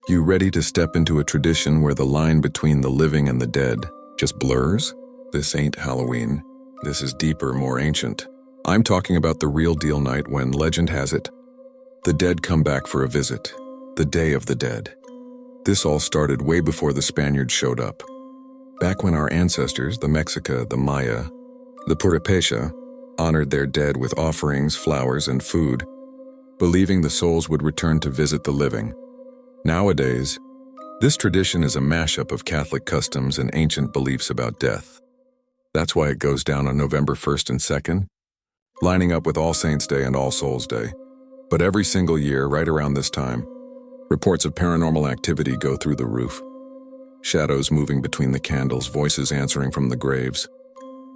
You ready to step into a tradition where the line between the living and the dead just blurs? This ain't Halloween. This is deeper, more ancient. I'm talking about the real deal night when, legend has it, the dead come back for a visit. The Day of the Dead. This all started way before the Spaniards showed up. Back when our ancestors, the Mexica, the Maya, the Purépecha, honored their dead with offerings, flowers, and food, believing the souls would return to visit the living. Nowadays, this tradition is a mashup of Catholic customs and ancient beliefs about death. That's why it goes down on November 1st and 2nd, lining up with All Saints' Day and All Souls' Day. But every single year, right around this time, reports of paranormal activity go through the roof. Shadows moving between the candles, voices answering from the graves,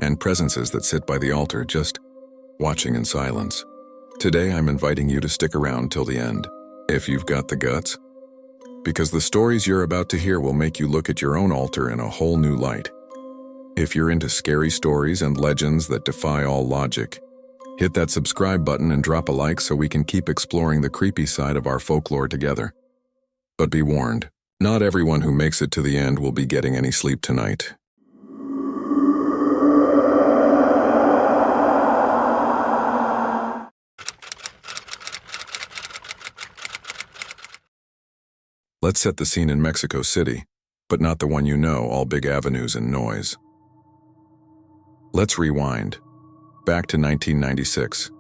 and presences that sit by the altar just watching in silence. Today I'm inviting you to stick around till the end, if you've got the guts. Because the stories you're about to hear will make you look at your own altar in a whole new light. If you're into scary stories and legends that defy all logic, hit that subscribe button and drop a like so we can keep exploring the creepy side of our folklore together. But be warned, not everyone who makes it to the end will be getting any sleep tonight. Let's set the scene in Mexico City, but not the one you know, all big avenues and noise. Let's rewind. Back to 1996.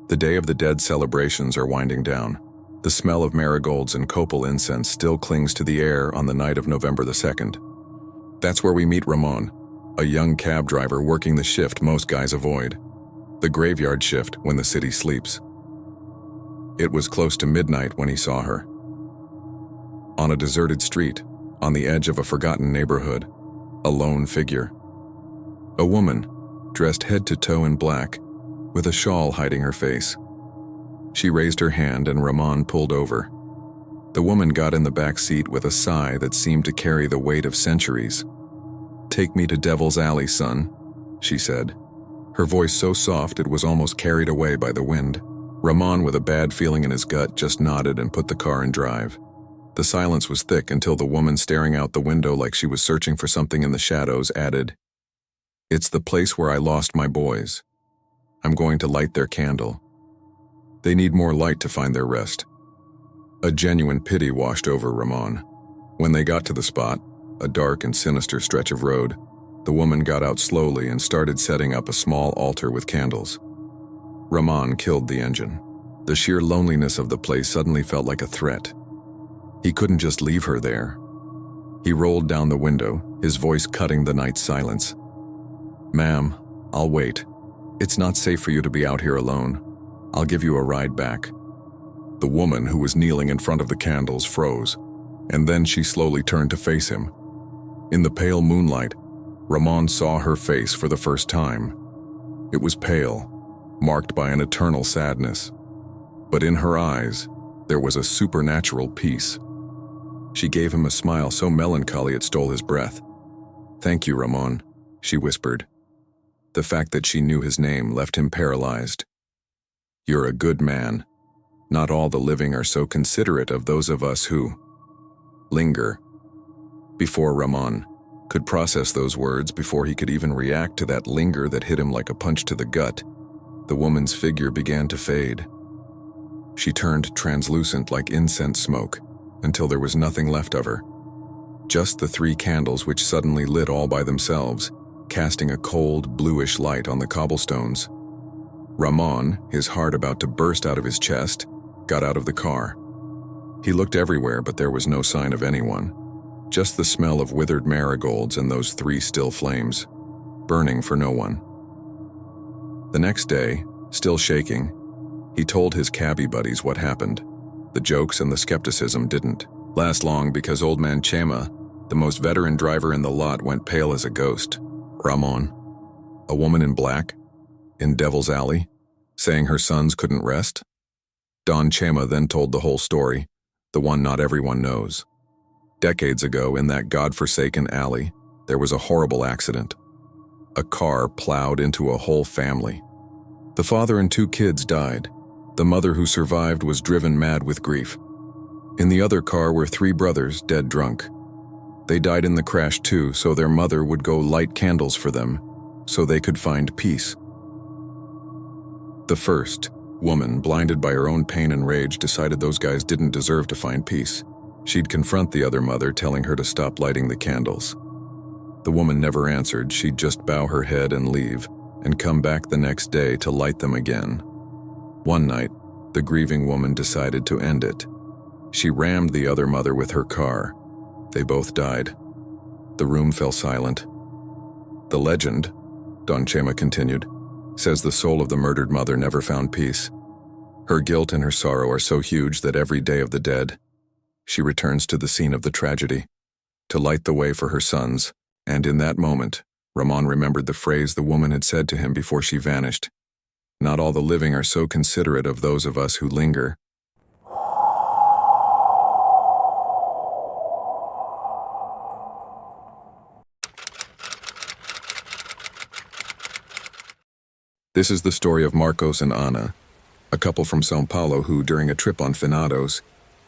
The Day of the Dead celebrations are winding down. The smell of marigolds and copal incense still clings to the air on the night of November the 2nd. That's where we meet Ramon, a young cab driver working the shift most guys avoid, the graveyard shift when the city sleeps. It was close to midnight when he saw her. On a deserted street, on the edge of a forgotten neighborhood, a lone figure. A woman, dressed head to toe in black, with a shawl hiding her face. She raised her hand and Ramon pulled over. The woman got in the back seat with a sigh that seemed to carry the weight of centuries. "Take me to Devil's Alley, son," she said. Her voice so soft it was almost carried away by the wind. Ramon, with a bad feeling in his gut, just nodded and put the car in drive. The silence was thick until the woman, staring out the window like she was searching for something in the shadows, added, "It's the place where I lost my boys. I'm going to light their candle. They need more light to find their rest." A genuine pity washed over Ramon. When they got to the spot, a dark and sinister stretch of road, the woman got out slowly and started setting up a small altar with candles. Ramon killed the engine. The sheer loneliness of the place suddenly felt like a threat. He couldn't just leave her there. He rolled down the window, his voice cutting the night's silence. "Ma'am, I'll wait. It's not safe for you to be out here alone. I'll give you a ride back." The woman, who was kneeling in front of the candles, froze, and then she slowly turned to face him. In the pale moonlight, Ramon saw her face for the first time. It was pale, marked by an eternal sadness. But in her eyes, there was a supernatural peace. She gave him a smile so melancholy it stole his breath. "Thank you, Ramon," she whispered. The fact that she knew his name left him paralyzed. "You're a good man. Not all the living are so considerate of those of us who linger." Before Ramon could process those words, before he could even react to that linger that hit him like a punch to the gut, the woman's figure began to fade. She turned translucent like incense smoke, until there was nothing left of her. Just the 3 candles, which suddenly lit all by themselves, casting a cold, bluish light on the cobblestones. Ramon, his heart about to burst out of his chest, got out of the car. He looked everywhere, but there was no sign of anyone. Just the smell of withered marigolds and those 3 still flames, burning for no one. The next day, still shaking, he told his cabbie buddies what happened. The jokes and the skepticism didn't last long because old man Chema, the most veteran driver in the lot, went pale as a ghost. "Ramon, a woman in black, in Devil's Alley, saying her sons couldn't rest?" Don Chema then told the whole story, the one not everyone knows. Decades ago, in that godforsaken alley, there was a horrible accident. A car plowed into a whole family. The father and 2 kids died. The mother who survived was driven mad with grief. In the other car were 3 brothers, dead drunk. They died in the crash too, so their mother would go light candles for them, so they could find peace. The first woman, blinded by her own pain and rage, decided those guys didn't deserve to find peace. She'd confront the other mother, telling her to stop lighting the candles. The woman never answered. She'd just bow her head and leave, and come back the next day to light them again. One night, the grieving woman decided to end it. She rammed the other mother with her car. They both died. The room fell silent. The legend, Don Chema continued, says the soul of the murdered mother never found peace. Her guilt and her sorrow are so huge that every Day of the Dead, she returns to the scene of the tragedy, to light the way for her sons, and in that moment, Ramon remembered the phrase the woman had said to him before she vanished. Not all the living are so considerate of those of us who linger. This is the story of Marcos and Ana, a couple from São Paulo who, during a trip on Finados,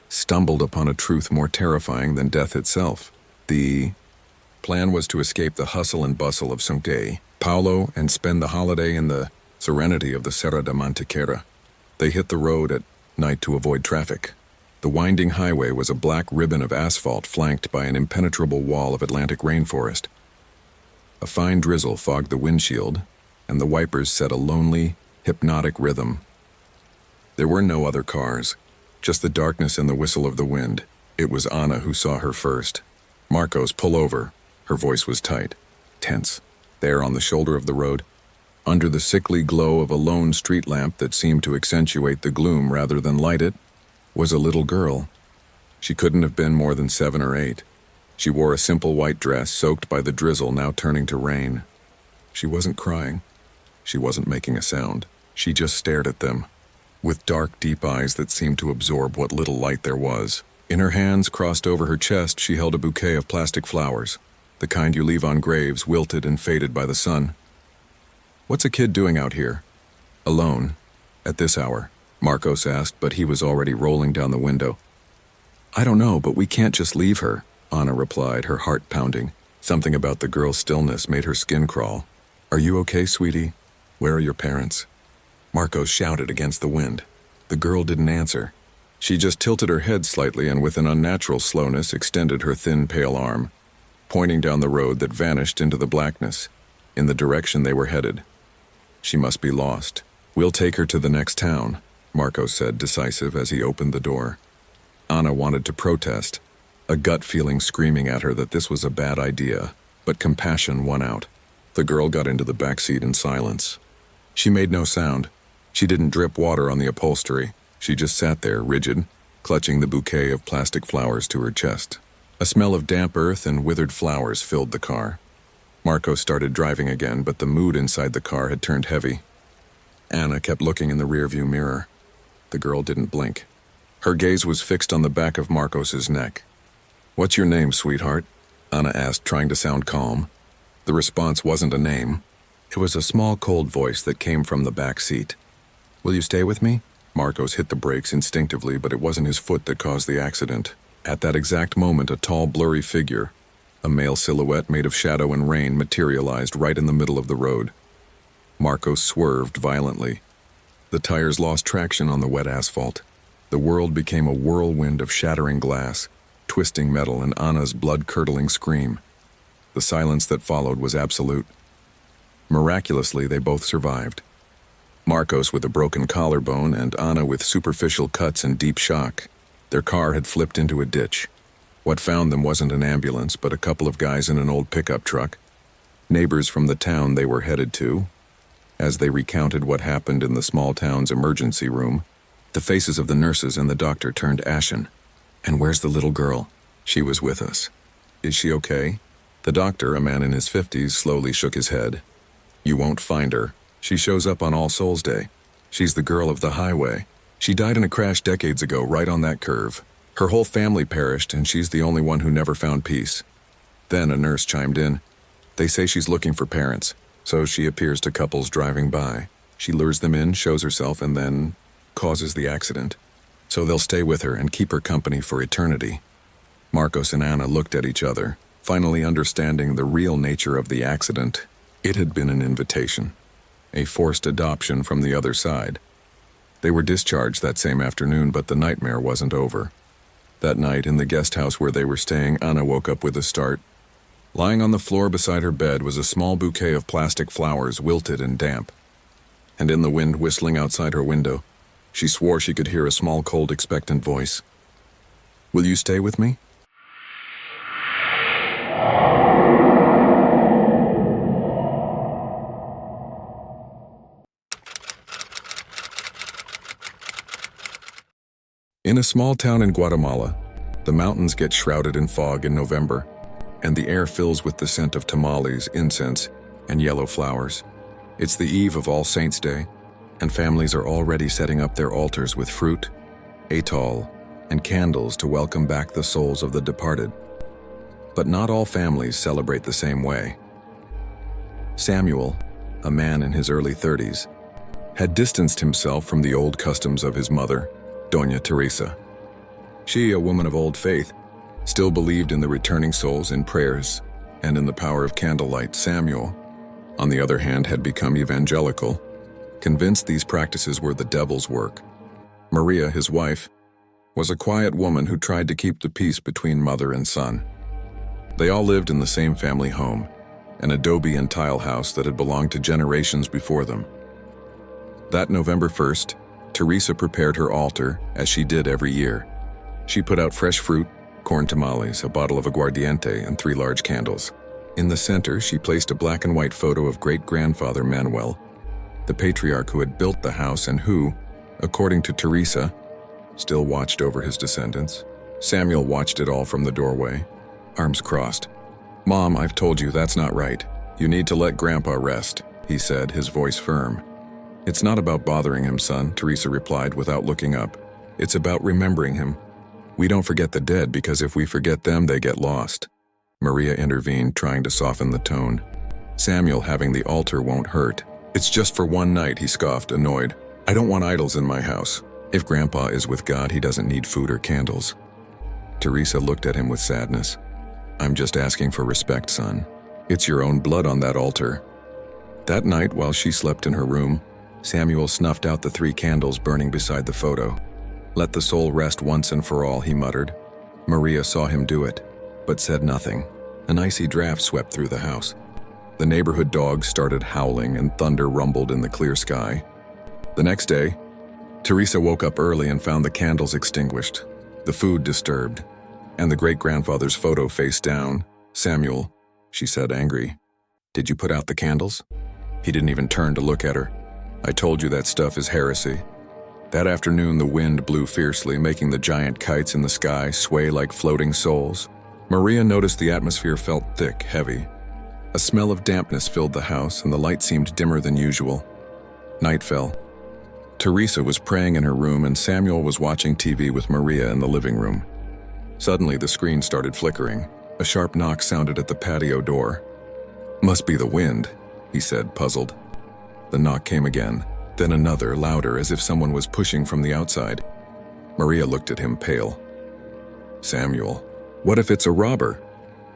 stumbled upon a truth more terrifying than death itself. The plan was to escape the hustle and bustle of São Paulo and spend the holiday in the serenity of the Serra da Mantiqueira. They hit the road at night to avoid traffic. The winding highway was a black ribbon of asphalt flanked by an impenetrable wall of Atlantic rainforest. A fine drizzle fogged the windshield, and the wipers set a lonely, hypnotic rhythm. There were no other cars, just the darkness and the whistle of the wind. It was Ana who saw her first. Marcos, pull over. Her voice was tight, tense. There on the shoulder of the road, under the sickly glow of a lone street lamp that seemed to accentuate the gloom rather than light it, was a little girl. She couldn't have been more than 7 or 8. She wore a simple white dress soaked by the drizzle now turning to rain. She wasn't crying. She wasn't making a sound. She just stared at them, with dark, deep eyes that seemed to absorb what little light there was. In her hands, crossed over her chest, she held a bouquet of plastic flowers, the kind you leave on graves, wilted and faded by the sun. "What's a kid doing out here? Alone? At this hour?" Marcos asked, but he was already rolling down the window. "I don't know, but we can't just leave her," Ana replied, her heart pounding. Something about the girl's stillness made her skin crawl. "Are you okay, sweetie? Where are your parents?" Marcos shouted against the wind. The girl didn't answer. She just tilted her head slightly and with an unnatural slowness extended her thin, pale arm, pointing down the road that vanished into the blackness, in the direction they were headed. She must be lost. "We'll take her to the next town," Marcos said, decisive as he opened the door. Ana wanted to protest, a gut feeling screaming at her that this was a bad idea, but compassion won out. The girl got into the back seat in silence. She made no sound. She didn't drip water on the upholstery. She just sat there, rigid, clutching the bouquet of plastic flowers to her chest. A smell of damp earth and withered flowers filled the car. Marcos started driving again, but the mood inside the car had turned heavy. Ana kept looking in the rearview mirror. The girl didn't blink. Her gaze was fixed on the back of Marcos's neck. "What's your name, sweetheart?" Ana asked, trying to sound calm. The response wasn't a name. It was a small, cold voice that came from the back seat. "Will you stay with me?" Marcos hit the brakes instinctively, but it wasn't his foot that caused the accident. At that exact moment, a tall, blurry figure, a male silhouette made of shadow and rain, materialized right in the middle of the road. Marcos swerved violently. The tires lost traction on the wet asphalt. The world became a whirlwind of shattering glass, twisting metal, and Ana's blood-curdling scream. The silence that followed was absolute. Miraculously, they both survived. Marcos with a broken collarbone and Ana with superficial cuts and deep shock. Their car had flipped into a ditch. What found them wasn't an ambulance, but a couple of guys in an old pickup truck, neighbors from the town they were headed to. As they recounted what happened in the small town's emergency room, the faces of the nurses and the doctor turned ashen. "And where's the little girl?" "She was with us." "Is she okay?" The doctor, a man in his 50s, slowly shook his head. "You won't find her. She shows up on All Souls Day. She's the girl of the highway. She died in a crash decades ago, right on that curve. Her whole family perished, and she's the only one who never found peace." Then a nurse chimed in. "They say she's looking for parents, so she appears to couples driving by. She lures them in, shows herself, and then causes the accident." so they'll stay with her and keep her company for eternity. Marcos and Anna looked at each other, finally understanding the real nature of the accident. It had been an invitation, a forced adoption from the other side. They were discharged that same afternoon, but the nightmare wasn't over. That night, in the guest house where they were staying, Anna woke up with a start. Lying on the floor beside her bed was a small bouquet of plastic flowers, wilted and damp. And in the wind whistling outside her window, she swore she could hear a small, cold, expectant voice. "Will you stay with me?" In a small town in Guatemala, the mountains get shrouded in fog in November, and the air fills with the scent of tamales, incense, and yellow flowers. It's the eve of All Saints' Day, and families are already setting up their altars with fruit, atoll, and candles to welcome back the souls of the departed. But not all families celebrate the same way. Samuel, a man in his early 30s, had distanced himself from the old customs of his mother, Doña Teresa. She, a woman of old faith, still believed in the returning souls in prayers and in the power of candlelight. Samuel, on the other hand, had become evangelical, convinced these practices were the devil's work. Maria, his wife, was a quiet woman who tried to keep the peace between mother and son. They all lived in the same family home, an adobe and tile house that had belonged to generations before them. That November 1st, Teresa prepared her altar as she did every year. She put out fresh fruit, corn tamales, a bottle of aguardiente, and 3 large candles. In the center, she placed a black and white photo of great-grandfather Manuel, the patriarch who had built the house and who, according to Teresa, still watched over his descendants. Samuel watched it all from the doorway, arms crossed. "Mom, I've told you that's not right. You need to let Grandpa rest," he said, his voice firm. "It's not about bothering him, son," Teresa replied without looking up. "It's about remembering him. We don't forget the dead because if we forget them, they get lost." Maria intervened, trying to soften the tone. "Samuel, having the altar won't hurt. It's just for one night," he scoffed, annoyed. "I don't want idols in my house. If Grandpa is with God, he doesn't need food or candles." Teresa looked at him with sadness. "I'm just asking for respect, son. It's your own blood on that altar." That night, while she slept in her room, Samuel snuffed out the 3 candles burning beside the photo. "Let the soul rest once and for all," he muttered. Maria saw him do it, but said nothing. An icy draft swept through the house. The neighborhood dogs started howling and thunder rumbled in the clear sky. The next day, Teresa woke up early and found the candles extinguished, the food disturbed, and the great-grandfather's photo face down. "Samuel," she said, angry, "did you put out the candles?" He didn't even turn to look at her. "I told you that stuff is heresy." That afternoon, the wind blew fiercely, making the giant kites in the sky sway like floating souls. Maria noticed the atmosphere felt thick, heavy. A smell of dampness filled the house, and the light seemed dimmer than usual. Night fell. Teresa was praying in her room, and Samuel was watching TV with Maria in the living room. Suddenly, the screen started flickering. A sharp knock sounded at the patio door. "Must be the wind," he said, puzzled. The knock came again, then another, louder, as if someone was pushing from the outside. Maria looked at him, pale. "Samuel, what if it's a robber?"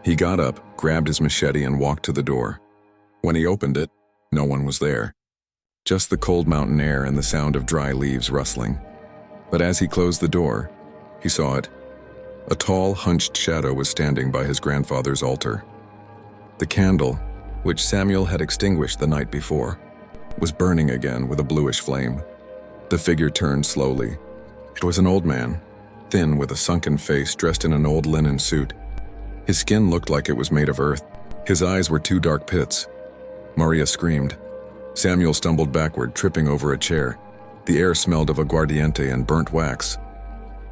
He got up, grabbed his machete, and walked to the door. When he opened it, no one was there. Just the cold mountain air and the sound of dry leaves rustling. But as he closed the door, he saw it. A tall, hunched shadow was standing by his grandfather's altar. The candle, which Samuel had extinguished the night before, was burning again with a bluish flame. The figure turned slowly. It was an old man, thin with a sunken face, dressed in an old linen suit. His skin looked like it was made of earth. His eyes were 2 dark pits. Maria screamed. Samuel stumbled backward, tripping over a chair. The air smelled of aguardiente and burnt wax.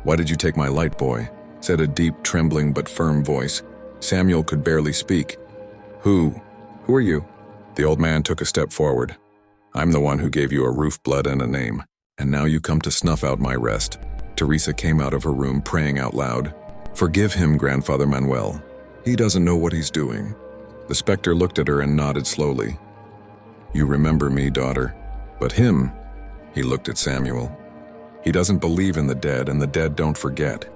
"Why did you take my light, boy?" said a deep, trembling but firm voice. Samuel could barely speak. Who are you?" The old man took a step forward. "I'm the one who gave you a roof, blood, and a name, and now you come to snuff out my rest." Teresa came out of her room, praying out loud. "Forgive him, Grandfather Manuel. He doesn't know what he's doing." The specter looked at her and nodded slowly. "You remember me, daughter, but him," he looked at Samuel. He doesn't believe in the dead, and the dead don't forget.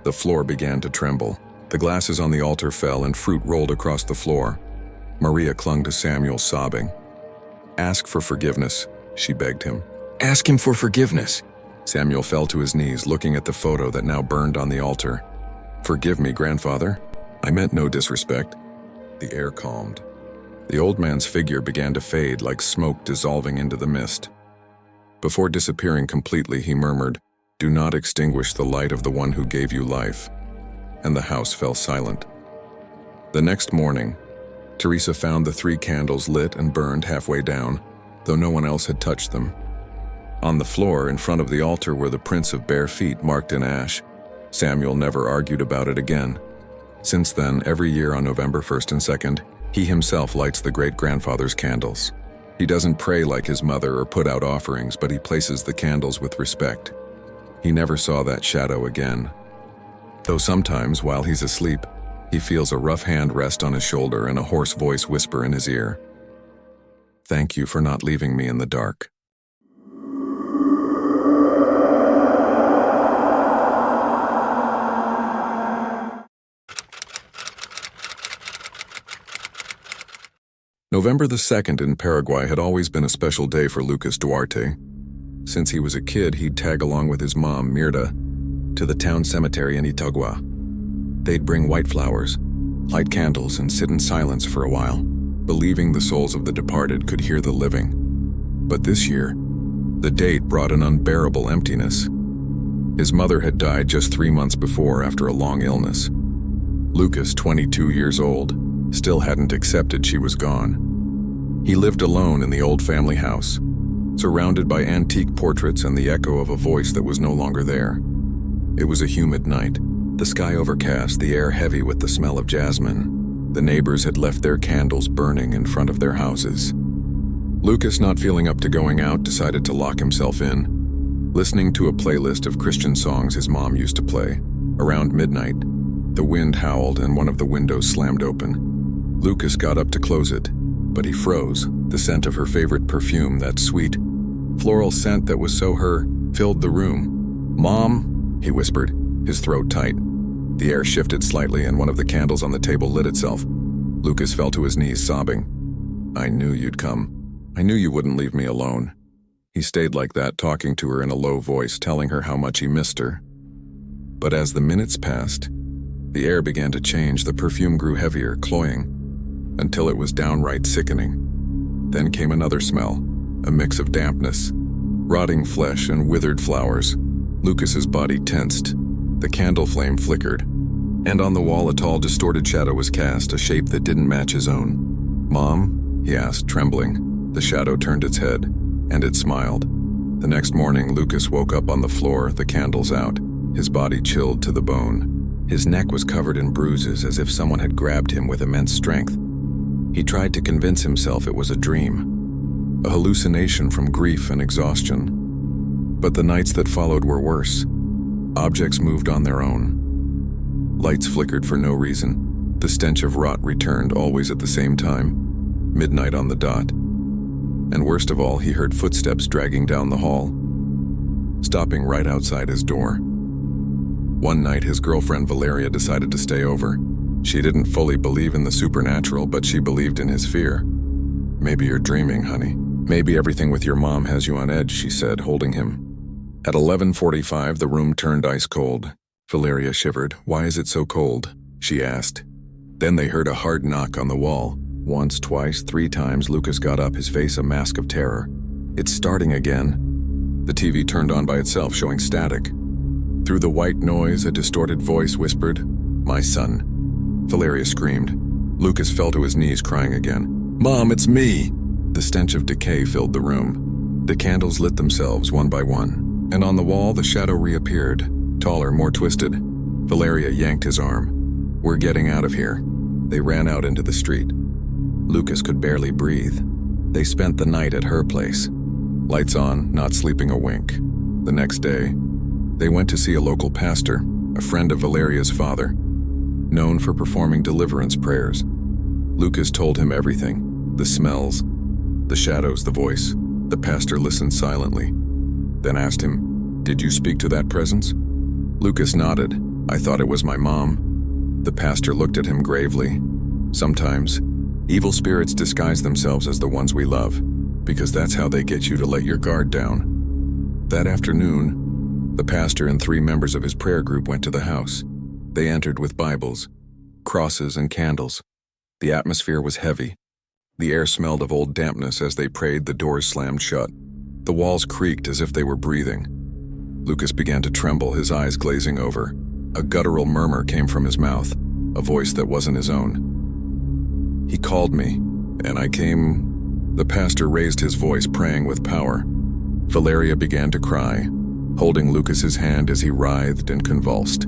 The floor began to tremble. The glasses on the altar fell and fruit rolled across the floor. Maria clung to Samuel, sobbing. "Ask for forgiveness," she begged him. "Ask him for forgiveness." Samuel fell to his knees, looking at the photo that now burned on the altar. "Forgive me, grandfather. I meant no disrespect." The air calmed. The old man's figure began to fade like smoke dissolving into the mist. Before disappearing completely, he murmured, "Do not extinguish the light of the one who gave you life." And the house fell silent. The next morning, Teresa found the 3 candles lit and burned halfway down, though no one else had touched them. On the floor in front of the altar were the prints of bare feet marked in ash. Samuel never argued about it again. Since then, every year on November 1st and 2nd, he himself lights the great-grandfather's candles. He doesn't pray like his mother or put out offerings, but he places the candles with respect. He never saw that shadow again. Though sometimes, while he's asleep, he feels a rough hand rest on his shoulder and a hoarse voice whisper in his ear, "Thank you for not leaving me in the dark." November the 2nd in Paraguay had always been a special day for Lucas Duarte. Since he was a kid, he'd tag along with his mom, Mirta, to the town cemetery in Itagua. They'd bring white flowers, light candles, and sit in silence for a while, believing the souls of the departed could hear the living. But this year, the date brought an unbearable emptiness. His mother had died just 3 months before after a long illness. Lucas, 22 years old, still hadn't accepted she was gone. He lived alone in the old family house, surrounded by antique portraits and the echo of a voice that was no longer there. It was a humid night, the sky overcast, the air heavy with the smell of jasmine. The neighbors had left their candles burning in front of their houses. Lucas, not feeling up to going out, decided to lock himself in, listening to a playlist of Christian songs his mom used to play. Around midnight, the wind howled and one of the windows slammed open. Lucas got up to close it, but he froze. The scent of her favorite perfume, that sweet, floral scent that was so her, filled the room. "Mom," he whispered, his throat tight. The air shifted slightly and one of the candles on the table lit itself. Lucas fell to his knees, sobbing. "I knew you'd come. I knew you wouldn't leave me alone." He stayed like that, talking to her in a low voice, telling her how much he missed her. But as the minutes passed, the air began to change. The perfume grew heavier, cloying, until it was downright sickening. Then came another smell, a mix of dampness, rotting flesh, and withered flowers. Lucas's body tensed. The candle flame flickered, and on the wall a tall, distorted shadow was cast, a shape that didn't match his own. "Mom?" he asked, trembling. The shadow turned its head, and it smiled. The next morning, Lucas woke up on the floor, the candles out, his body chilled to the bone. His neck was covered in bruises, as if someone had grabbed him with immense strength. He tried to convince himself it was a dream, a hallucination from grief and exhaustion. But the nights that followed were worse. Objects moved on their own. Lights flickered for no reason. The stench of rot returned, always at the same time, midnight on the dot. And worst of all, he heard footsteps dragging down the hall, stopping right outside his door. One night, his girlfriend Valeria decided to stay over. She didn't fully believe in the supernatural, but she believed in his fear. "Maybe you're dreaming, honey. Maybe everything with your mom has you on edge," she said, holding him. At 11:45, the room turned ice cold. Valeria shivered. "Why is it so cold?" she asked. Then they heard a hard knock on the wall. Once, twice, 3 times, Lucas got up, his face a mask of terror. "It's starting again." The TV turned on by itself, showing static. Through the white noise, a distorted voice whispered, "My son." Valeria screamed. Lucas fell to his knees, crying again. "Mom, it's me!" The stench of decay filled the room. The candles lit themselves one by one, and on the wall the shadow reappeared, taller, more twisted. Valeria yanked his arm. "We're getting out of here." They ran out into the street. Lucas could barely breathe. They spent the night at her place. Lights on, not sleeping a wink. The next day, they went to see a local pastor, a friend of Valeria's father, known for performing deliverance prayers. Lucas told him everything, the smells, the shadows, the voice. The pastor listened silently, then asked him, Did you speak to that presence? Lucas nodded. I thought it was my mom. The pastor looked at him gravely. Sometimes, evil spirits disguise themselves as the ones we love, because that's how they get you to let your guard down. That afternoon, the pastor and 3 members of his prayer group went to the house. They entered with Bibles, crosses, and candles. The atmosphere was heavy. The air smelled of old dampness. As they prayed, the doors slammed shut. The walls creaked as if they were breathing. Lucas began to tremble, his eyes glazing over. A guttural murmur came from his mouth, a voice that wasn't his own. He called me, and I came. The pastor raised his voice, praying with power. Valeria began to cry, holding Lucas's hand as he writhed and convulsed.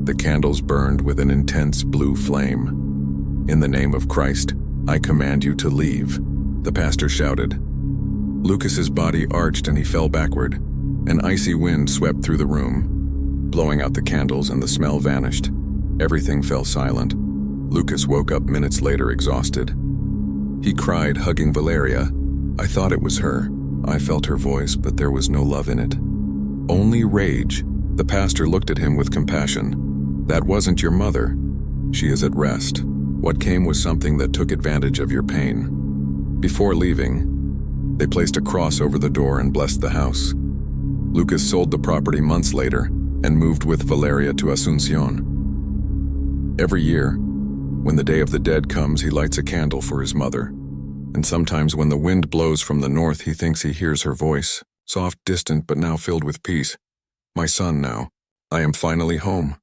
The candles burned with an intense blue flame. In the name of Christ, I command you to leave, the pastor shouted. Lucas's body arched and he fell backward. An icy wind swept through the room, blowing out the candles, and the smell vanished. Everything fell silent. Lucas woke up minutes later, exhausted. He cried, hugging Valeria. I thought it was her. I felt her voice, but there was no love in it. Only rage. The pastor looked at him with compassion. That wasn't your mother. She is at rest. What came was something that took advantage of your pain. Before leaving, they placed a cross over the door and blessed the house. Lucas sold the property months later and moved with Valeria to Asuncion. Every year, when the Day of the Dead comes, he lights a candle for his mother. And sometimes when the wind blows from the north, he thinks he hears her voice, soft, distant, but now filled with peace. My son now. I am finally home.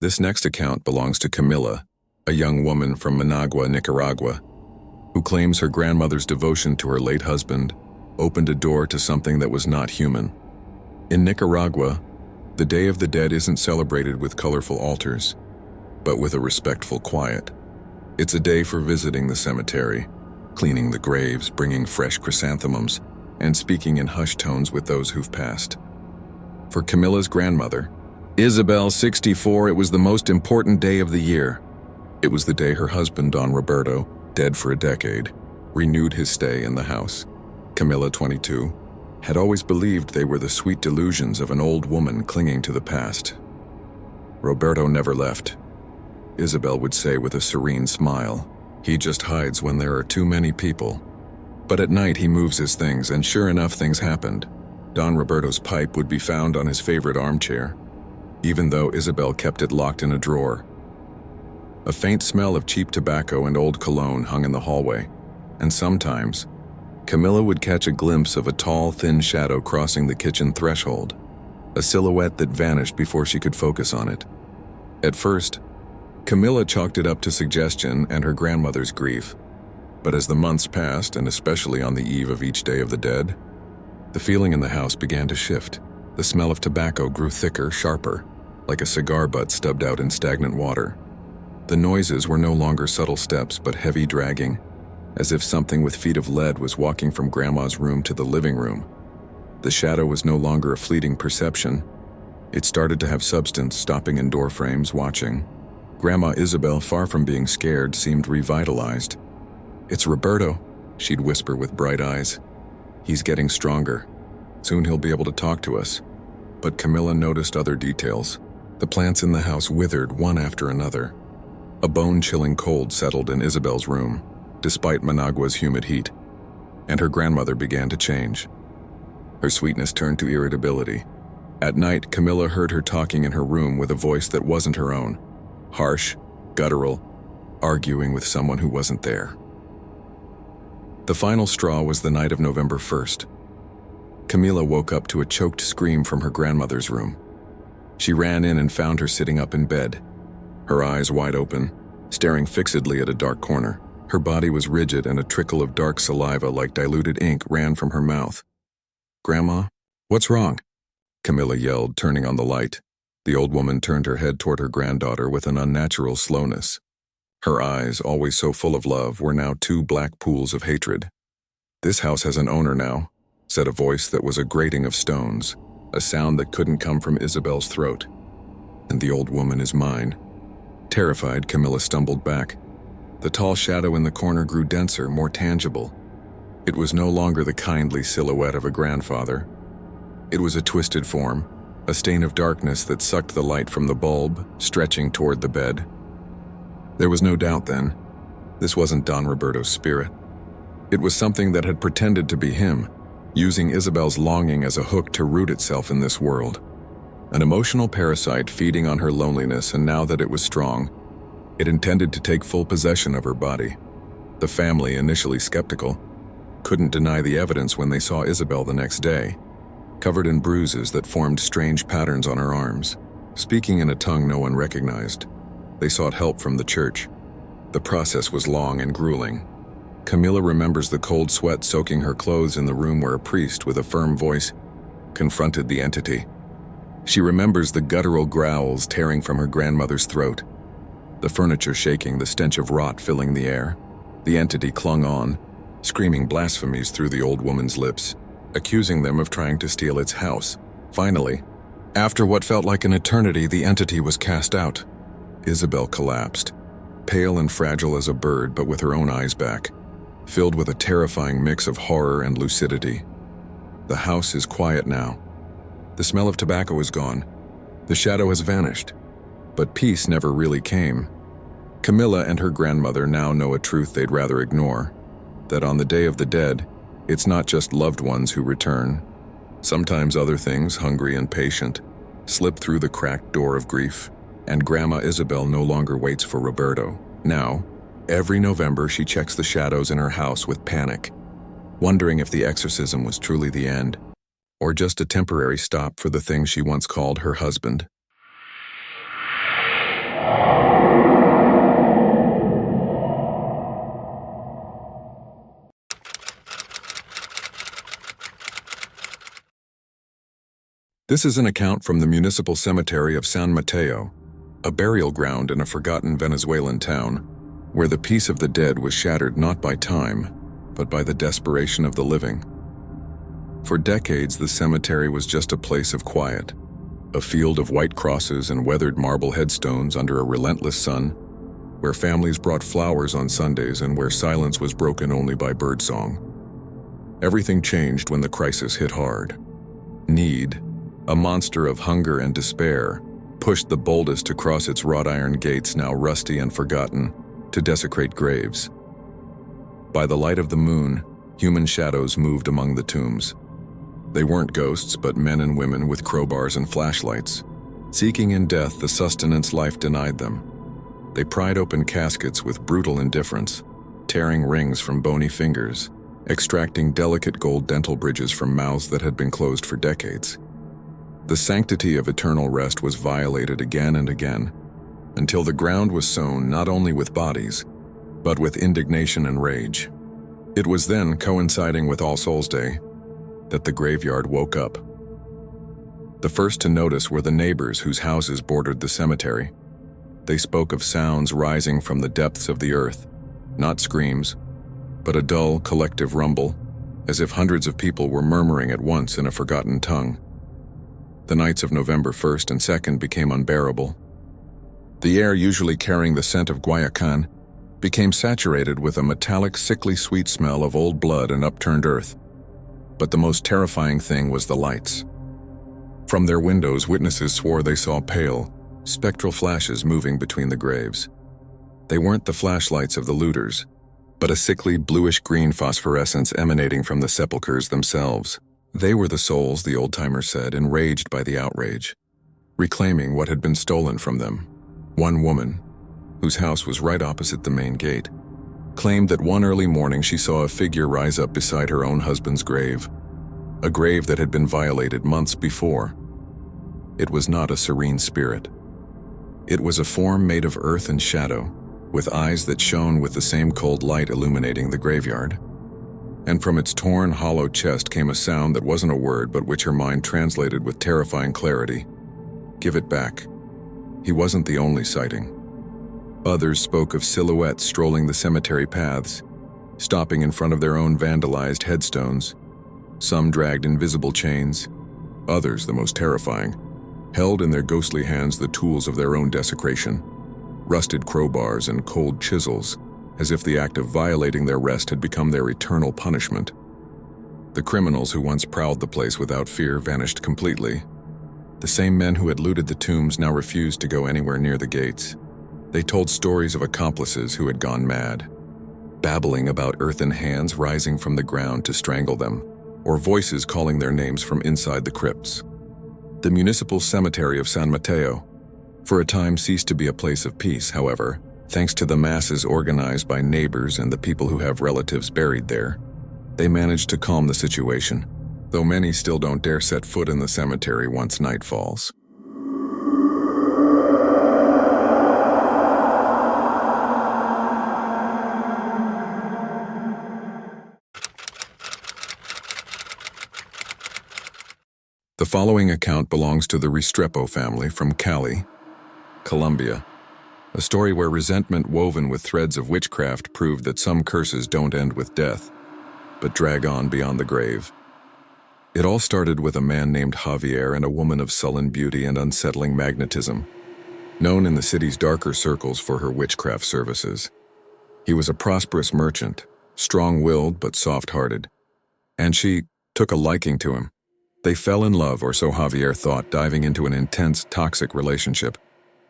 This next account belongs to Camila, a young woman from Managua, Nicaragua, who claims her grandmother's devotion to her late husband opened a door to something that was not human. In Nicaragua, the Day of the Dead isn't celebrated with colorful altars, but with a respectful quiet. It's a day for visiting the cemetery, cleaning the graves, bringing fresh chrysanthemums, and speaking in hushed tones with those who've passed. For Camilla's grandmother, Isabel, 64, it was the most important day of the year. It was the day her husband, Don Roberto, dead for a decade, renewed his stay in the house. Camilla, 22, had always believed they were the sweet delusions of an old woman clinging to the past. Roberto never left. Isabel would say with a serene smile, he just hides when there are too many people. But at night he moves his things, and sure enough, things happened. Don Roberto's pipe would be found on his favorite armchair, even though Isabel kept it locked in a drawer. A faint smell of cheap tobacco and old cologne hung in the hallway, and sometimes, Camilla would catch a glimpse of a tall, thin shadow crossing the kitchen threshold, a silhouette that vanished before she could focus on it. At first, Camilla chalked it up to suggestion and her grandmother's grief, but as the months passed, and especially on the eve of each Day of the Dead, the feeling in the house began to shift. The smell of tobacco grew thicker, sharper, like a cigar butt stubbed out in stagnant water. The noises were no longer subtle steps, but heavy dragging, as if something with feet of lead was walking from Grandma's room to the living room. The shadow was no longer a fleeting perception. It started to have substance, stopping in door frames, watching. Grandma Isabel, far from being scared, seemed revitalized. It's Roberto, she'd whisper with bright eyes. He's getting stronger. Soon he'll be able to talk to us. But Camilla noticed other details. The plants in the house withered one after another. A bone-chilling cold settled in Isabel's room, despite Managua's humid heat, and her grandmother began to change. Her sweetness turned to irritability. At night, Camilla heard her talking in her room with a voice that wasn't her own, harsh, guttural, arguing with someone who wasn't there. The final straw was the night of November 1st. Camilla woke up to a choked scream from her grandmother's room. She ran in and found her sitting up in bed, her eyes wide open, staring fixedly at a dark corner. Her body was rigid and a trickle of dark saliva like diluted ink ran from her mouth. "Grandma, what's wrong?" Camilla yelled, turning on the light. The old woman turned her head toward her granddaughter with an unnatural slowness. Her eyes, always so full of love, were now 2 black pools of hatred. "This house has an owner now," said a voice that was a grating of stones, a sound that couldn't come from Isabel's throat. "And the old woman is mine. Terrified, Camilla stumbled back. The tall shadow in the corner grew denser, more tangible. It was no longer the kindly silhouette of a grandfather. It was a twisted form, a stain of darkness that sucked the light from the bulb, stretching toward the bed. There was no doubt then, this wasn't Don Roberto's spirit. It was something that had pretended to be him, using Isabel's longing as a hook to root itself in this world. An emotional parasite feeding on her loneliness, and now that it was strong, it intended to take full possession of her body. The family, initially skeptical, couldn't deny the evidence when they saw Isabel the next day, covered in bruises that formed strange patterns on her arms, speaking in a tongue no one recognized. They sought help from the church. The process was long and grueling. Camilla remembers the cold sweat soaking her clothes in the room where a priest, with a firm voice, confronted the entity. She remembers the guttural growls tearing from her grandmother's throat, the furniture shaking, the stench of rot filling the air. The entity clung on, screaming blasphemies through the old woman's lips, accusing them of trying to steal its house. Finally, after what felt like an eternity, the entity was cast out. Isabel collapsed, pale and fragile as a bird, but with her own eyes back, filled with a terrifying mix of horror and lucidity. The house is quiet now. The smell of tobacco is gone. The shadow has vanished. But peace never really came. Camilla and her grandmother now know a truth they'd rather ignore, that on the Day of the Dead, it's not just loved ones who return. Sometimes other things, hungry and patient, slip through the cracked door of grief, and Grandma Isabel no longer waits for Roberto. Now, every November she checks the shadows in her house with panic, wondering if the exorcism was truly the end, or just a temporary stop for the thing she once called her husband. This is an account from the municipal cemetery of San Mateo, a burial ground in a forgotten Venezuelan town, where the peace of the dead was shattered not by time, but by the desperation of the living. For decades, the cemetery was just a place of quiet, a field of white crosses and weathered marble headstones under a relentless sun, where families brought flowers on Sundays and where silence was broken only by birdsong. Everything changed when the crisis hit hard. Need, a monster of hunger and despair, pushed the boldest to cross its wrought iron gates, now rusty and forgotten, to desecrate graves. By the light of the moon, human shadows moved among the tombs. They weren't ghosts, but men and women with crowbars and flashlights, seeking in death the sustenance life denied them. They pried open caskets with brutal indifference, tearing rings from bony fingers, extracting delicate gold dental bridges from mouths that had been closed for decades. The sanctity of eternal rest was violated again and again, until the ground was sown not only with bodies, but with indignation and rage. It was then, coinciding with All Souls' Day, that the graveyard woke up. The first to notice were the neighbors whose houses bordered the cemetery. They spoke of sounds rising from the depths of the earth, not screams, but a dull, collective rumble, as if hundreds of people were murmuring at once in a forgotten tongue. The nights of November 1st and 2nd became unbearable. The air, usually carrying the scent of guayacán, became saturated with a metallic, sickly sweet smell of old blood and upturned earth. But the most terrifying thing was the lights. From their windows, witnesses swore they saw pale, spectral flashes moving between the graves. They weren't the flashlights of the looters, but a sickly bluish-green phosphorescence emanating from the sepulchres themselves. They were the souls, the old-timers said, enraged by the outrage, reclaiming what had been stolen from them. One woman, whose house was right opposite the main gate, claimed that one early morning she saw a figure rise up beside her own husband's grave, a grave that had been violated months before. It was not a serene spirit. It was a form made of earth and shadow, with eyes that shone with the same cold light illuminating the graveyard. And from its torn, hollow chest came a sound that wasn't a word, but which her mind translated with terrifying clarity. "Give it back." He wasn't the only sighting. Others spoke of silhouettes strolling the cemetery paths, stopping in front of their own vandalized headstones. Some dragged invisible chains. Others, the most terrifying, held in their ghostly hands the tools of their own desecration. rusted crowbars and cold chisels, as if the act of violating their rest had become their eternal punishment. The criminals who once prowled the place without fear vanished completely. The same men who had looted the tombs now refused to go anywhere near the gates. They told stories of accomplices who had gone mad, babbling about earthen hands rising from the ground to strangle them, or voices calling their names from inside the crypts. The municipal cemetery of San Mateo, for a time, ceased to be a place of peace, however, thanks to the masses organized by neighbors and the people who have relatives buried there. They managed to calm the situation, though many still don't dare set foot in the cemetery once night falls. The following account belongs to the Restrepo family from Cali, Colombia. A story where resentment woven with threads of witchcraft proved that some curses don't end with death, but drag on beyond the grave. It all started with a man named Javier and a woman of sullen beauty and unsettling magnetism, known in the city's darker circles for her witchcraft services. He was a prosperous merchant, strong-willed but soft-hearted, and she took a liking to him. They fell in love, or so Javier thought, diving into an intense, toxic relationship.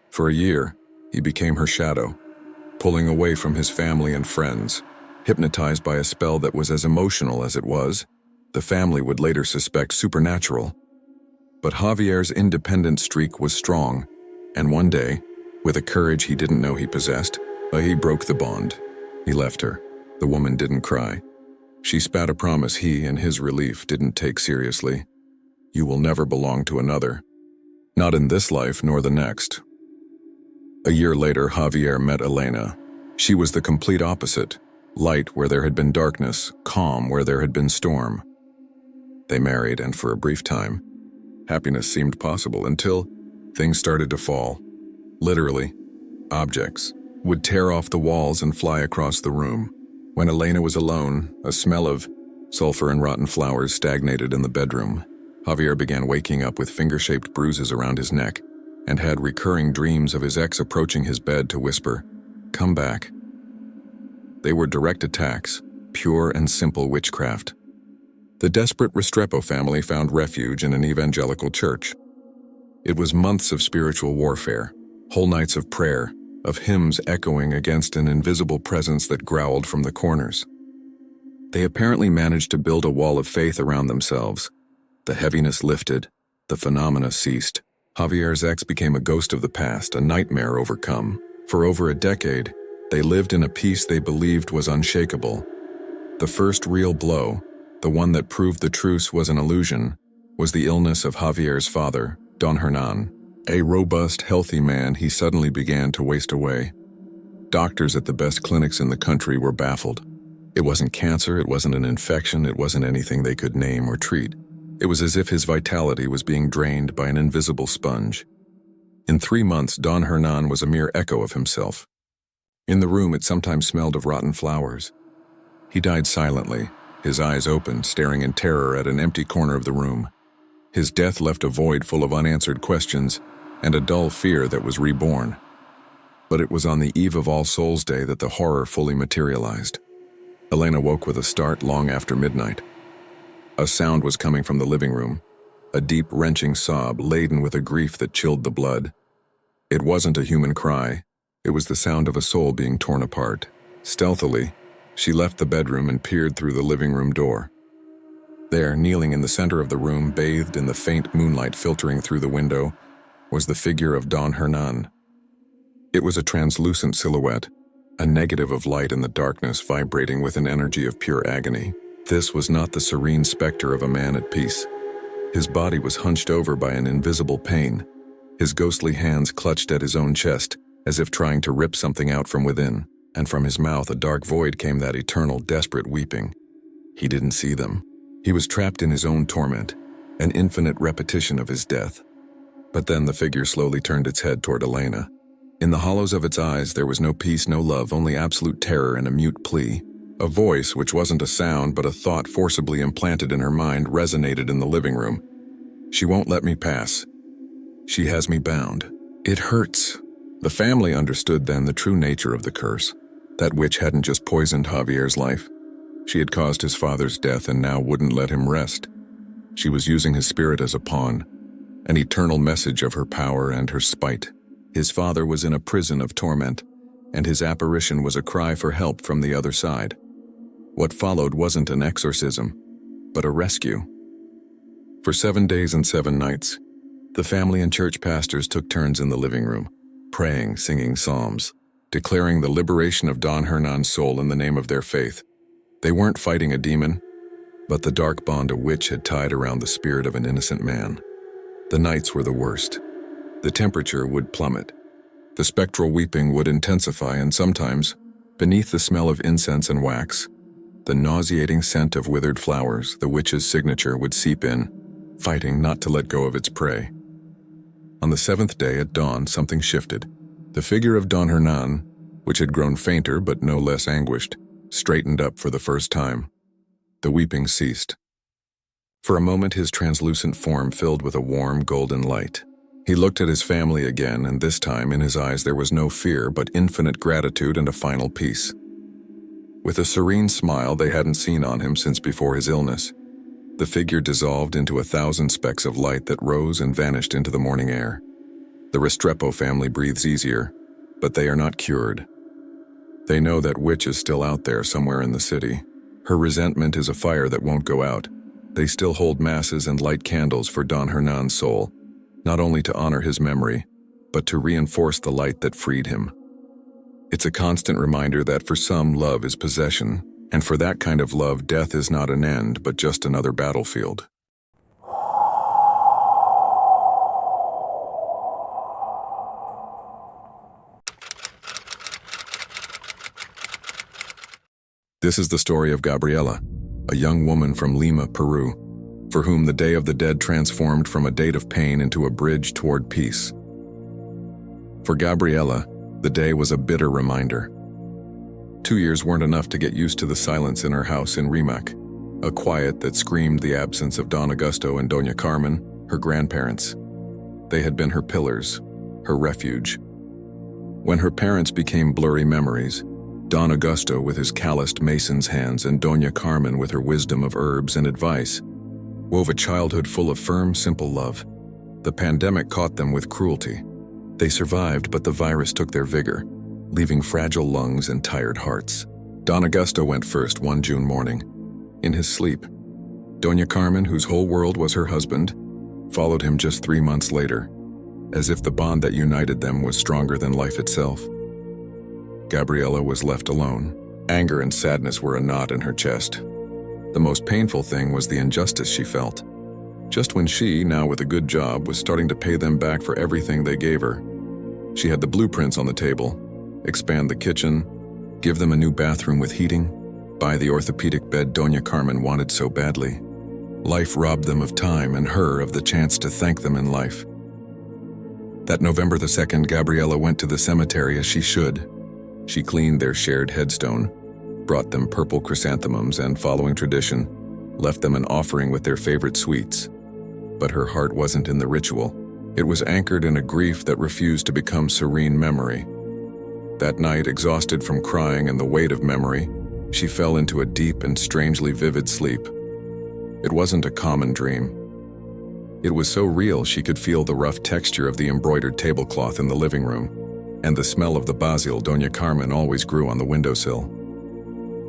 For a year, he became her shadow, pulling away from his family and friends. Hypnotized by a spell that was as emotional as it was, the family would later suspect supernatural. But Javier's independent streak was strong, and one day, with a courage he didn't know he possessed, he broke the bond. He left her. The woman didn't cry. She spat a promise he, in his relief, didn't take seriously. You will never belong to another. Not in this life nor the next. A year later, Javier met Elena. She was the complete opposite. Light where there had been darkness, calm where there had been storm. They married, and for a brief time, happiness seemed possible until things started to fall. Literally, objects would tear off the walls and fly across the room. When Elena was alone, a smell of sulfur and rotten flowers stagnated in the bedroom. Javier began waking up with finger-shaped bruises around his neck and had recurring dreams of his ex approaching his bed to whisper, "Come back." They were direct attacks, pure and simple witchcraft. The desperate Restrepo family found refuge in an evangelical church. It was months of spiritual warfare, whole nights of prayer, of hymns echoing against an invisible presence that growled from the corners. They apparently managed to build a wall of faith around themselves. The heaviness lifted, the phenomena ceased. Javier's ex became a ghost of the past, a nightmare overcome. For over a decade, they lived in a peace they believed was unshakable. The first real blow, the one that proved the truce was an illusion, was the illness of Javier's father, Don Hernan. A robust, healthy man, he suddenly began to waste away. Doctors at the best clinics in the country were baffled. It wasn't cancer, it wasn't an infection, it wasn't anything they could name or treat. It was as if his vitality was being drained by an invisible sponge. In 3 months, Don Hernan was a mere echo of himself. In the room, it sometimes smelled of rotten flowers. He died silently, his eyes open, staring in terror at an empty corner of the room. His death left a void full of unanswered questions and a dull fear that was reborn. But it was on the eve of All Souls' Day that the horror fully materialized. Elena woke with a start long after midnight. A sound was coming from the living room, a deep, wrenching sob laden with a grief that chilled the blood. It wasn't a human cry. It was the sound of a soul being torn apart. Stealthily, she left the bedroom and peered through the living room door. There, kneeling in the center of the room, bathed in the faint moonlight filtering through the window, was the figure of Don Hernan. It was a translucent silhouette, a negative of light in the darkness vibrating with an energy of pure agony. This was not the serene specter of a man at peace. His body was hunched over by an invisible pain. His ghostly hands clutched at his own chest, as if trying to rip something out from within, and from his mouth a dark void came that eternal, desperate weeping. He didn't see them. He was trapped in his own torment, an infinite repetition of his death. But then the figure slowly turned its head toward Elena. In the hollows of its eyes there was no peace, no love, only absolute terror and a mute plea. A voice, which wasn't a sound but a thought forcibly implanted in her mind, resonated in the living room. She won't let me pass. She has me bound. It hurts. The family understood then the true nature of the curse. That witch hadn't just poisoned Javier's life. She had caused his father's death and now wouldn't let him rest. She was using his spirit as a pawn, an eternal message of her power and her spite. His father was in a prison of torment, and his apparition was a cry for help from the other side. What followed wasn't an exorcism, but a rescue. For 7 days and 7 nights, the family and church pastors took turns in the living room, praying, singing psalms, declaring the liberation of Don Hernan's soul in the name of their faith. They weren't fighting a demon, but the dark bond a witch had tied around the spirit of an innocent man. The nights were the worst. The temperature would plummet. The spectral weeping would intensify, and sometimes, beneath the smell of incense and wax, the nauseating scent of withered flowers, the witch's signature would seep in, fighting not to let go of its prey. On the 7th day at dawn, something shifted. The figure of Don Hernan, which had grown fainter but no less anguished, straightened up for the first time. The weeping ceased. For a moment his translucent form filled with a warm golden light. He looked at his family again, and this time in his eyes there was no fear but infinite gratitude and a final peace. With a serene smile they hadn't seen on him since before his illness, the figure dissolved into 1,000 specks of light that rose and vanished into the morning air. The Restrepo family breathes easier, but they are not cured. They know that witch is still out there somewhere in the city. Her resentment is a fire that won't go out. They still hold masses and light candles for Don Hernan's soul, not only to honor his memory, but to reinforce the light that freed him. It's a constant reminder that for some, love is possession, and for that kind of love, death is not an end, but just another battlefield. This is the story of Gabriela, a young woman from Lima, Peru, for whom the Day of the Dead transformed from a date of pain into a bridge toward peace. For Gabriela, the day was a bitter reminder. 2 years weren't enough to get used to the silence in her house in Rimac, a quiet that screamed the absence of Don Augusto and Doña Carmen, her grandparents. They had been her pillars, her refuge. When her parents became blurry memories, Don Augusto with his calloused mason's hands and Doña Carmen with her wisdom of herbs and advice wove a childhood full of firm, simple love. The pandemic caught them with cruelty. They survived, but the virus took their vigor, leaving fragile lungs and tired hearts. Don Augusto went first one June morning, in his sleep. Doña Carmen, whose whole world was her husband, followed him just 3 months later, as if the bond that united them was stronger than life itself. Gabriela was left alone. Anger and sadness were a knot in her chest. The most painful thing was the injustice she felt. Just when she, now with a good job, was starting to pay them back for everything they gave her. She had the blueprints on the table: expand the kitchen, give them a new bathroom with heating, buy the orthopedic bed Doña Carmen wanted so badly. Life robbed them of time and her of the chance to thank them in life. That November the 2nd, Gabriela went to the cemetery as she should. She cleaned their shared headstone, brought them purple chrysanthemums, and, following tradition, left them an offering with their favorite sweets. But her heart wasn't in the ritual. It was anchored in a grief that refused to become serene memory. That night, exhausted from crying and the weight of memory, she fell into a deep and strangely vivid sleep. It wasn't a common dream. It was so real she could feel the rough texture of the embroidered tablecloth in the living room, and the smell of the basil Doña Carmen always grew on the windowsill.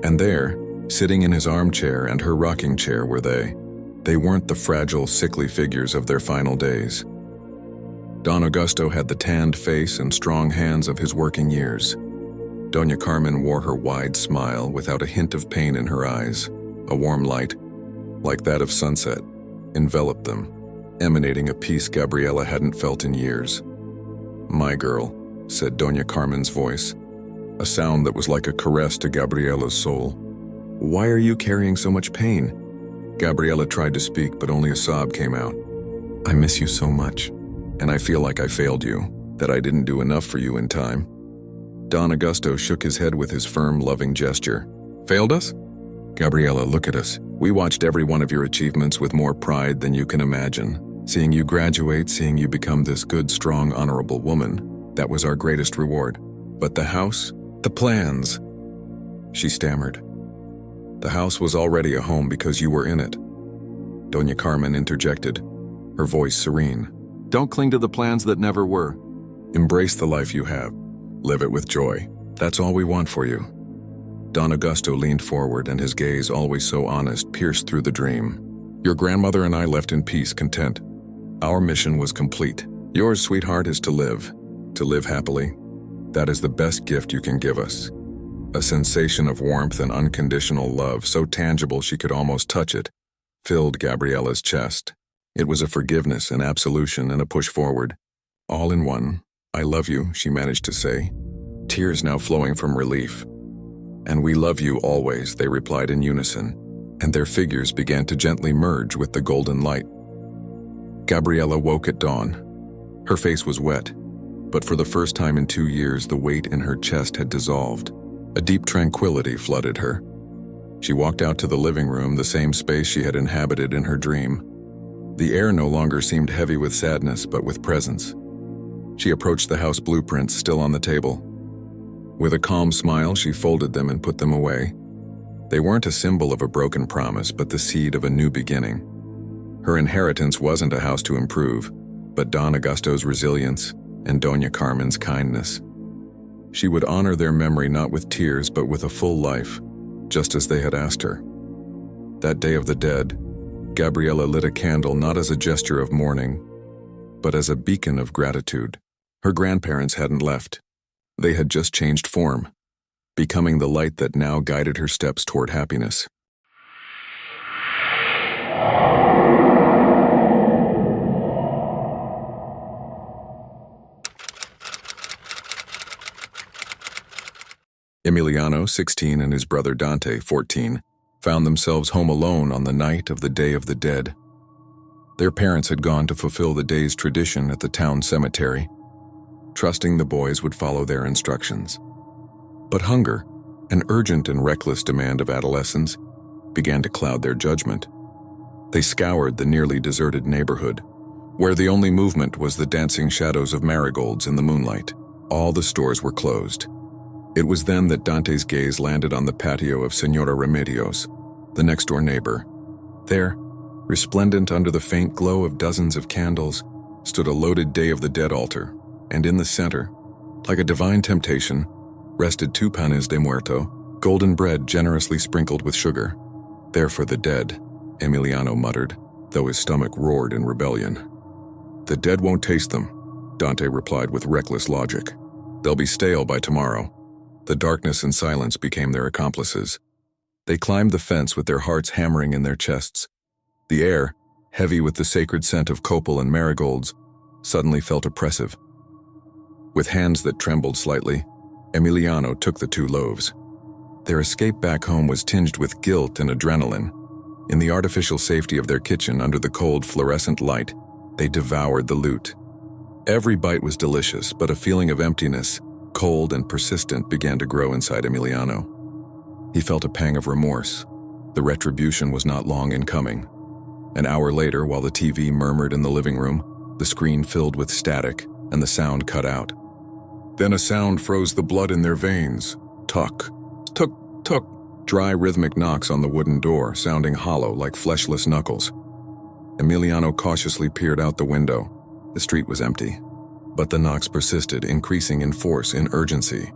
And there, sitting in his armchair and her rocking chair, were they. They weren't the fragile, sickly figures of their final days. Don Augusto had the tanned face and strong hands of his working years. Doña Carmen wore her wide smile without a hint of pain in her eyes. A warm light, like that of sunset, enveloped them, emanating a peace Gabriela hadn't felt in years. "My girl," said Doña Carmen's voice, a sound that was like a caress to Gabriela's soul. "Why are you carrying so much pain?" Gabriela tried to speak, but only a sob came out. "I miss you so much, and I feel like I failed you, that I didn't do enough for you in time." Don Augusto shook his head with his firm, loving gesture. "Failed us? Gabriela, look at us. We watched every one of your achievements with more pride than you can imagine. Seeing you graduate, seeing you become this good, strong, honorable woman, That was our greatest reward. But the house? The plans? She stammered. The house was already a home because you were in it. Doña Carmen interjected, her voice serene. Don't cling to the plans that never were. Embrace the life you have. Live it with joy. That's all we want for you. Don Augusto leaned forward, and his gaze, always so honest, pierced through the dream. Your grandmother and I left in peace, content. Our mission was complete. Yours, sweetheart, is to live happily. That is the best gift you can give us. A sensation of warmth and unconditional love, so tangible she could almost touch it, filled Gabriella's chest. It was a forgiveness, an absolution, and a push forward. All in one. I love you, she managed to say, tears now flowing from relief. And we love you always, they replied in unison, and their figures began to gently merge with the golden light. Gabriella woke at dawn. Her face was wet, but for the first time in 2 years, the weight in her chest had dissolved. A deep tranquility flooded her. She walked out to the living room, the same space she had inhabited in her dream. The air no longer seemed heavy with sadness, but with presence. She approached the house blueprints still on the table. With a calm smile, she folded them and put them away. They weren't a symbol of a broken promise, but the seed of a new beginning. Her inheritance wasn't a house to improve, but Don Augusto's resilience and Doña Carmen's kindness. She would honor their memory not with tears, but with a full life, just as they had asked her. That Day of the Dead, Gabriella lit a candle not as a gesture of mourning, but as a beacon of gratitude. Her grandparents hadn't left. They had just changed form, becoming the light that now guided her steps toward happiness. Emiliano, 16, and his brother Dante, 14, found themselves home alone on the night of the Day of the Dead. Their parents had gone to fulfill the day's tradition at the town cemetery, trusting the boys would follow their instructions. But hunger, an urgent and reckless demand of adolescence, began to cloud their judgment. They scoured the nearly deserted neighborhood, where the only movement was the dancing shadows of marigolds in the moonlight. All the stores were closed. It was then that Dante's gaze landed on the patio of Senora Remedios, the next-door neighbor. There, resplendent under the faint glow of dozens of candles, stood a loaded Day of the Dead altar, and in the center, like a divine temptation, rested 2 panes de muerto, golden bread generously sprinkled with sugar. There for the dead, Emiliano muttered, though his stomach roared in rebellion. The dead won't taste them, Dante replied with reckless logic. They'll be stale by tomorrow. The darkness and silence became their accomplices. They climbed the fence with their hearts hammering in their chests. The air, heavy with the sacred scent of copal and marigolds, suddenly felt oppressive. With hands that trembled slightly, Emiliano took the 2 loaves. Their escape back home was tinged with guilt and adrenaline. In the artificial safety of their kitchen under the cold fluorescent light, they devoured the loot. Every bite was delicious, but a feeling of emptiness, cold and persistent, began to grow inside Emiliano. He felt a pang of remorse. The retribution was not long in coming. An hour later, while the TV murmured in the living room, the screen filled with static and the sound cut out. Then a sound froze the blood in their veins. Tuck, tuck, tuck. Dry rhythmic knocks on the wooden door, sounding hollow like fleshless knuckles. Emiliano cautiously peered out the window. The street was empty. But the knocks persisted, increasing in force, in urgency.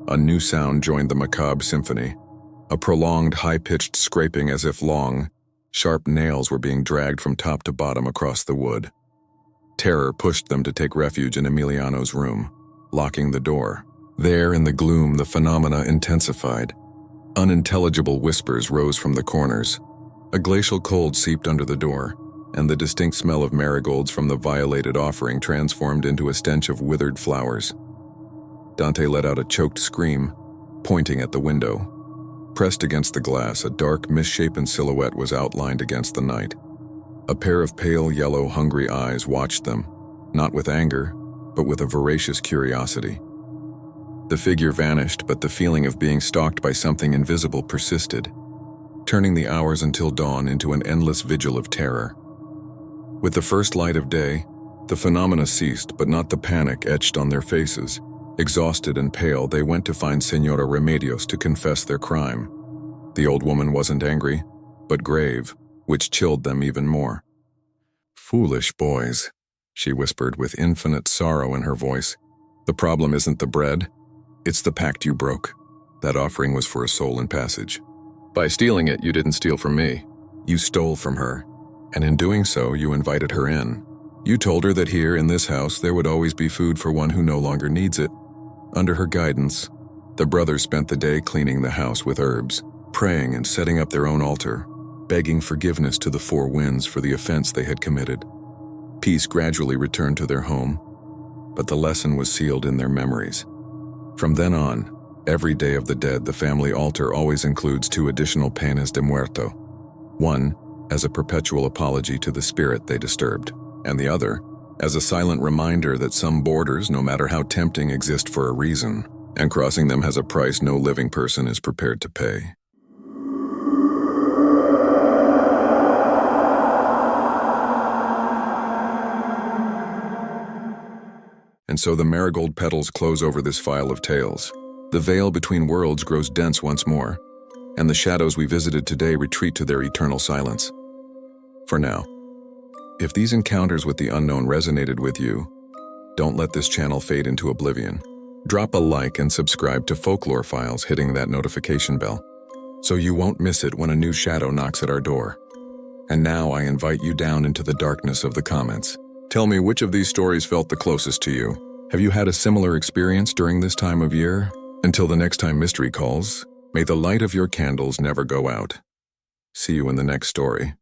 A new sound joined the macabre symphony. A prolonged, high-pitched scraping as if long, sharp nails were being dragged from top to bottom across the wood. Terror pushed them to take refuge in Emiliano's room, locking the door. There, in the gloom, the phenomena intensified. Unintelligible whispers rose from the corners. A glacial cold seeped under the door, and the distinct smell of marigolds from the violated offering transformed into a stench of withered flowers. Dante let out a choked scream, pointing at the window. Pressed against the glass, a dark, misshapen silhouette was outlined against the night. A pair of pale yellow, hungry eyes watched them, not with anger, but with a voracious curiosity. The figure vanished, but the feeling of being stalked by something invisible persisted, turning the hours until dawn into an endless vigil of terror. With the first light of day, The phenomena ceased, but not the panic etched on their faces. Exhausted and pale, they went to find Señora Remedios to confess their crime. The old woman wasn't angry, but grave, which chilled them even more. "Foolish boys," she whispered with infinite sorrow in her voice. "The problem isn't the bread, it's the pact you broke. That offering was for a soul in passage. By stealing it, you didn't steal from me. You stole from her, and in doing so, you invited her in. You told her that here in this house there would always be food for one who no longer needs it. Under her guidance, the brothers spent the day cleaning the house with herbs, praying and setting up their own altar, begging forgiveness to the four winds for the offense they had committed. Peace gradually returned to their home, but the lesson was sealed in their memories. From then on, every Day of the Dead, the family altar always includes 2 additional penas de muerto. One, as a perpetual apology to the spirit they disturbed, and the other, as a silent reminder that some borders, no matter how tempting, exist for a reason, and crossing them has a price no living person is prepared to pay. And so the marigold petals close over this file of tales. The veil between worlds grows dense once more, and the shadows we visited today retreat to their eternal silence. For now, if these encounters with the unknown resonated with you, don't let this channel fade into oblivion. Drop a like and subscribe to Folklore Files, hitting that notification bell, so you won't miss it when a new shadow knocks at our door. And now I invite you down into the darkness of the comments. Tell me which of these stories felt the closest to you. Have you had a similar experience during this time of year? Until the next time mystery calls, may the light of your candles never go out. See you in the next story.